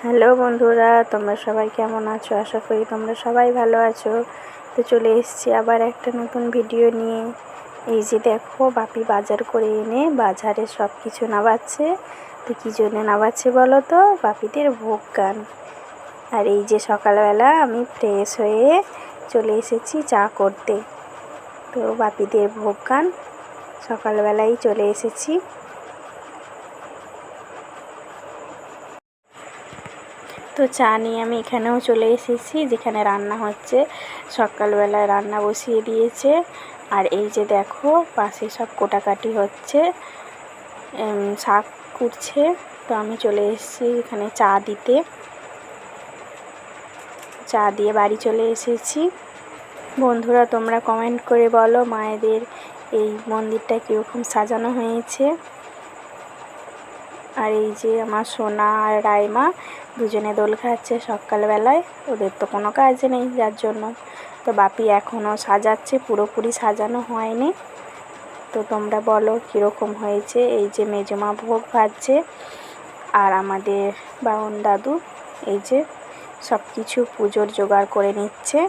Hello বন্ধুরা, তোমরা সবাই কেমন আছো? আশা করি তোমরা সবাই ভালো আছো। তো চলে এসেছি আবার একটা নতুন ভিডিও নিয়ে। এই যে দেখো, বাপি বাজার করে এনে বাজারে সব কিছু নামাচ্ছে। তো কী জন্য নামাচ্ছে বলো তো? বাপিদের ভোগ গান। আর এই যে সকালবেলা আমি ফ্রেশ হয়ে চলে এসেছি চা করতে। তো বাপিদের ভোগ গান সকালবেলাই চলে এসেছি। তো চা নিয়ে আমি এখানেও চলে এসেছি, যেখানে রান্না হচ্ছে। সকালবেলায় রান্না বসিয়ে দিয়েছে। আর এই যে দেখো, পাশে সব কোটাকাটি হচ্ছে, শাক কুটছে। তো আমি চলে এসেছি এখানে চা দিতে। চা দিয়ে বাড়ি চলে এসেছি। বন্ধুরা, তোমরা কমেন্ট করে বলো মায়েদের এই মন্দিরটা কীরকম সাজানো হয়েছে। আর এই যে আমার সোনা আর রাইমা দুজনে দোল খাচ্ছে সকালবেলায়। ওদের তো কোনো কাজ নেই, যার জন্য। তো বাপি এখনও সাজাচ্ছে, পুরোপুরি সাজানো হয়নি। তো তোমরা বলো কীরকম হয়েছে। এই যে মেজমা ভোগ ভাজছে, আর আমাদের বাউন দাদু এই যে সব কিছু পুজোর জোগাড় করে নিচ্ছে,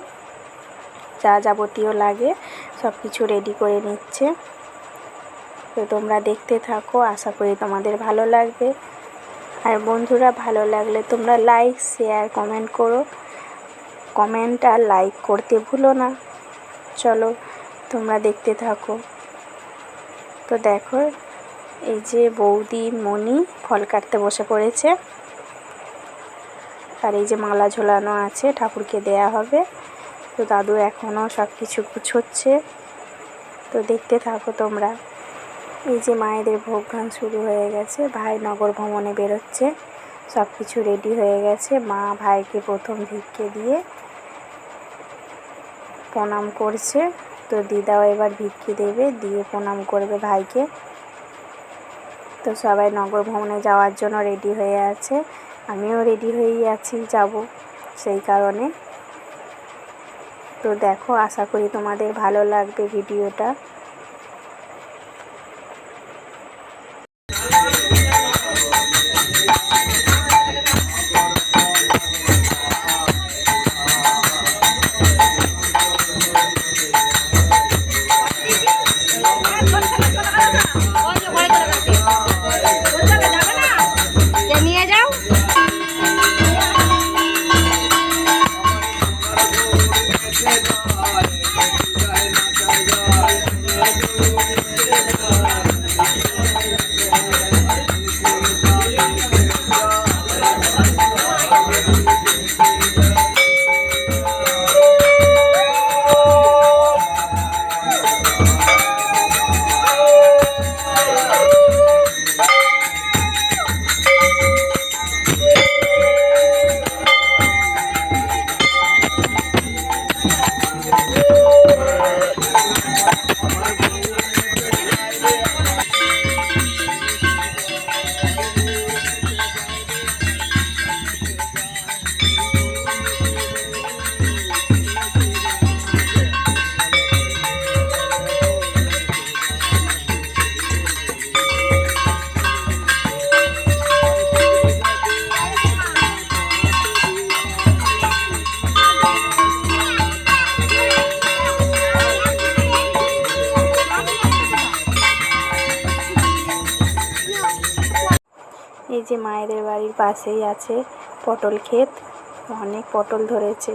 যা যাবতীয় লাগে সব কিছু রেডি করে নিচ্ছে। তো তোমরা দেখতে থাকো, আশা করি তোমাদের ভালো লাগবে। আর বন্ধুরা, ভালো লাগলে তোমরা লাইক, শেয়ার, কমেন্ট করো। কমেন্ট আর লাইক করতে ভুলো না। চলো তোমরা দেখতে থাকো। তো দেখো, এই যে বৌদি মণি ফল কাটতে বসে পড়েছে। আর এই যে মালা ঝোলানো আছে, ঠাকুরকে দেয়া হবে। তো দাদু এখনও সব কিছু গুছোচ্ছে। তো দেখতে থাকো তোমরা। এই যে মায়েদের ভোগ গান শুরু হয়ে গেছে। ভাই নগর ভ্রমণে বেরোচ্ছে, সব কিছু রেডি হয়ে গেছে। মা ভাইকে প্রথম ভিক্ষে দিয়ে প্রণাম করছে। তো দিদাও এবার ভিক্ষে দেবে, দিয়ে প্রণাম করবে ভাইকে। তো সবাই নগর ভ্রমণে যাওয়ার জন্য রেডি হয়ে আছে। আমিও রেডি হয়েই আছি, যাব সেই কারণে। তো দেখো, আশা করি তোমাদের ভালো লাগবে ভিডিওটা। এই যে মায়েদের বাড়ির পাশেই আছে পটল ক্ষেত, অনেক পটল ধরেছে।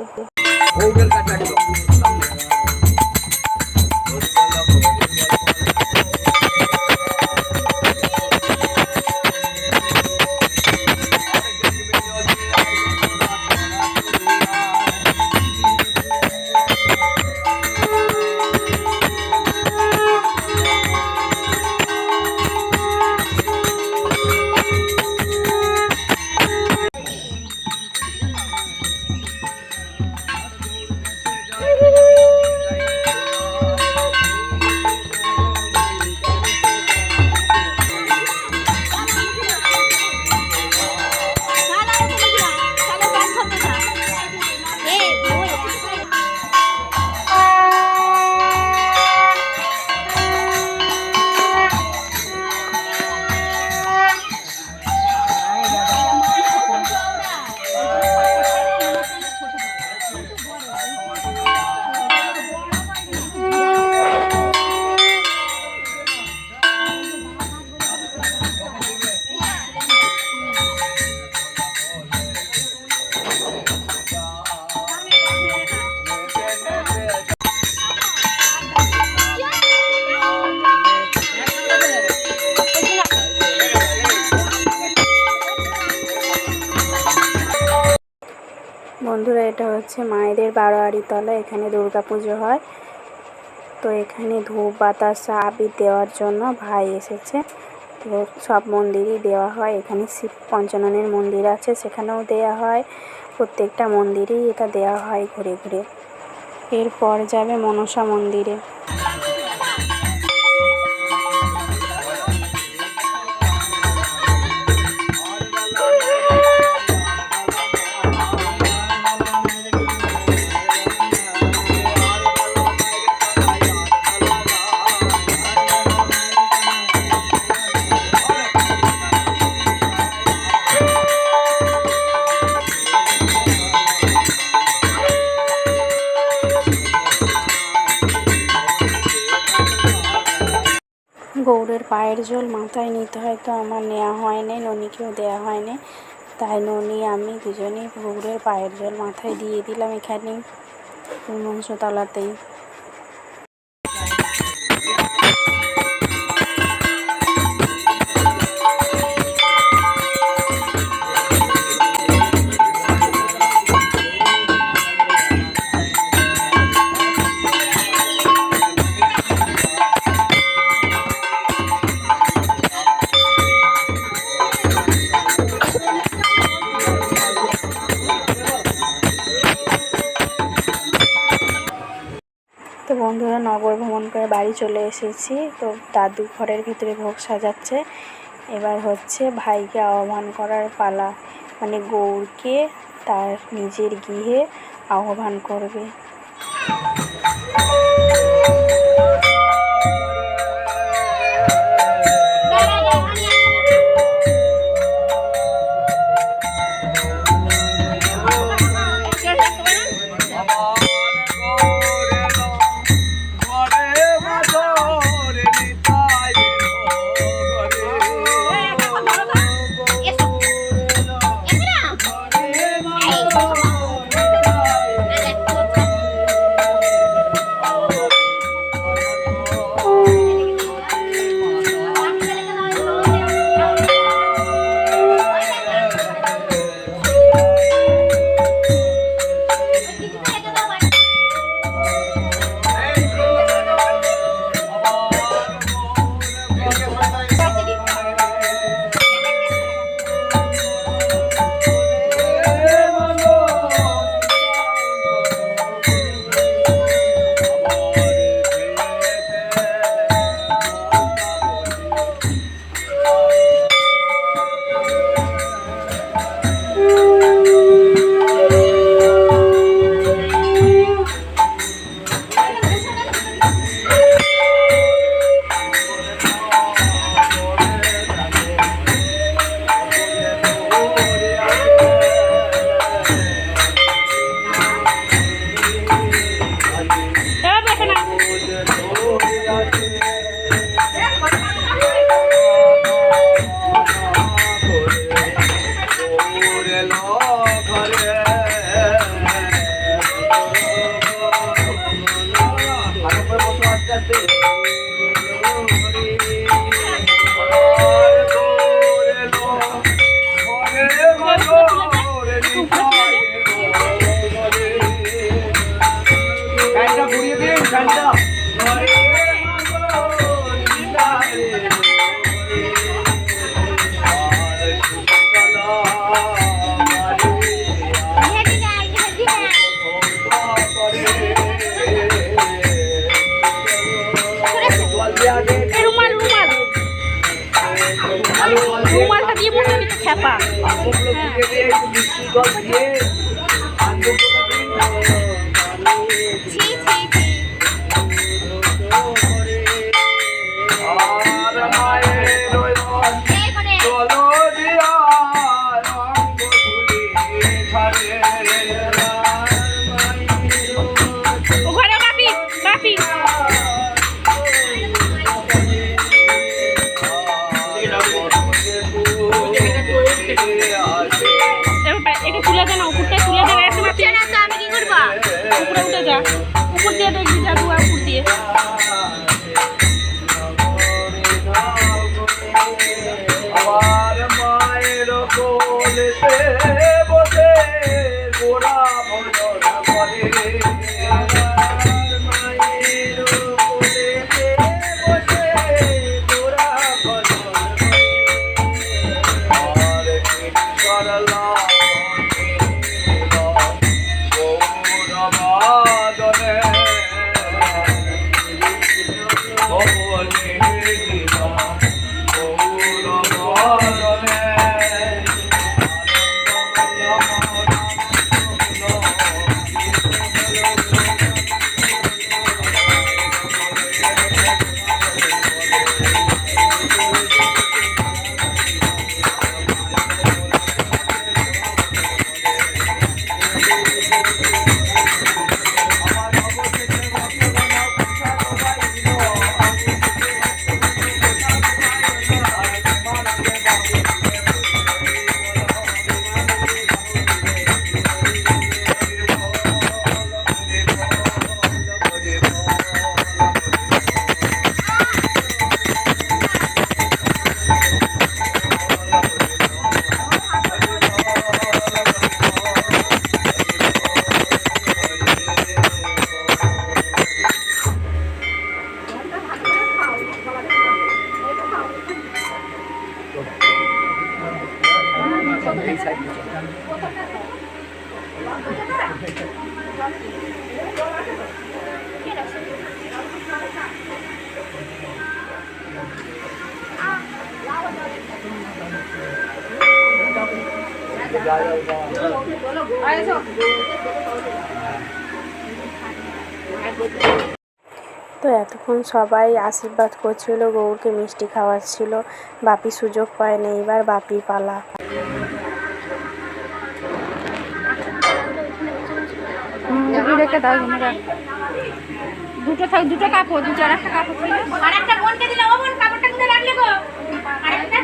বন্ধুরা, এটা হচ্ছে মায়েদের বারোয়ারি তলা, এখানে দুর্গা পুজো হয়। তো এখানে ধূপ বাতাসা আবির দেওয়ার জন্য ভাই এসেছে। তো সব মন্দিরই দেওয়া হয়, এখানে শিব পঞ্চাননের মন্দির আছে, সেখানেও দেওয়া হয়। প্রত্যেকটা মন্দিরেই এটা দেওয়া হয় ঘুরে ঘুরে। এরপর যাবে মনসা মন্দিরে। গৌড়ের পায়ের জল মাথায় নিতে হয়, তো আমার নেওয়া হয়নি, ননিকেও দেওয়া হয়নি। তাই ননি আমি দুজনেই গৌড়ের পায়ের জল মাথায় দিয়ে দিলাম এখানে মনসাতলাতেই। তো বন্ধুরা, নগর ভ্রমণ করে বাড়ি চলে এসেছি। তো দাদু ঘরের ভিতরে ভোগ সাজাচ্ছে। এবার হচ্ছে ভাইকে আহ্বান করার পালা, মানে গৌরকে তার নিজের গৃহে আহ্বান করবে। রুমালটা দিয়ে বসে দিতে খেপা। ওখানে বাপি বাপি এটা তুলে দে না, উপরটা তুলে দে। আমি কি করবা? উপরে উঠে যা, উপর দিয়ে দেখবি যা দুয়া উপর দিয়ে। আমার মায়ের কোলেতে বসে গোড়া তো এতক্ষণ সবাই আশীর্বাদ করছিল, গৌরকে মিষ্টি খাওয়াচ্ছিল, বাপি সুযোগ পায়নি, এবার বাপি পালা। রেখে দাও, দুটো থাক, দুটো কাপড়, দুটো আর একটা কাপড় ছিল, আর একটা বোনকে দিলে, ও বোন কাপড়টা কিন্তু রাখলে গো, আরেকটা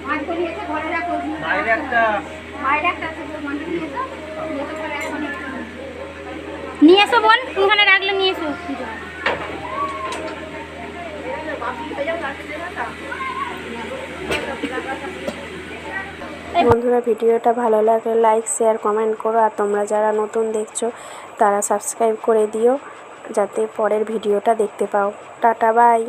মাছ করিয়েছে ঘরে রাখো, বাইরে একটা আছে, বোনকে দিয়েছো, নিয়ে এসো বোন, ওখানে রাখলে নিয়ে এসো। বন্ধুরা, ভিডিওটা ভালো লাগলে লাইক, শেয়ার, কমেন্ট করো। আর তোমরা যারা নতুন দেখছো তারা সাবস্ক্রাইব করে দিও, যাতে পরের ভিডিওটা দেখতে পাও। Tata, by.